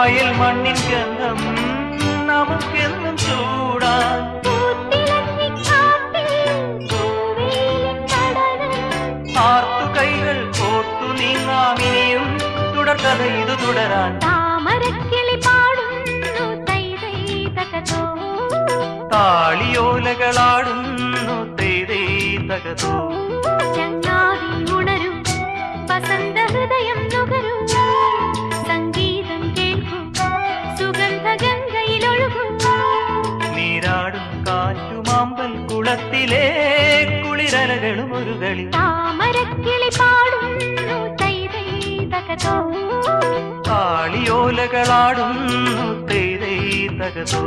വയൽ മണ്ണിൻ ഗന്ധം നമുക്കെന്നും ചൂടാൻ ആർത്തുകൈകൾ കോർത്തു നീങ്ങാമിനിയും തുടർക്കഥ ഇത് തുടരാൻ താമരക്കിളി പാടുന്നു തൈതൈതകതോ താളിയോലകളാടുന്നു തൈതൈതകതോ ചങ്ങാതി ഉണരൂ വസന്ത ഹൃദയം നുകരൂ സംഗീതം കേൾക്കൂ സുഗന്ധ ഗംഗയിലൊഴുകൂ നീരാടും കാറ്റുമാമ്പൽ കുളത്തിലെ കുളിരലകളും ഒരു കളി താമരക്കിളി പാടുന്നു തൈതൈതകതോ താളിയോലകളാടുന്നു തൈതൈതകതോ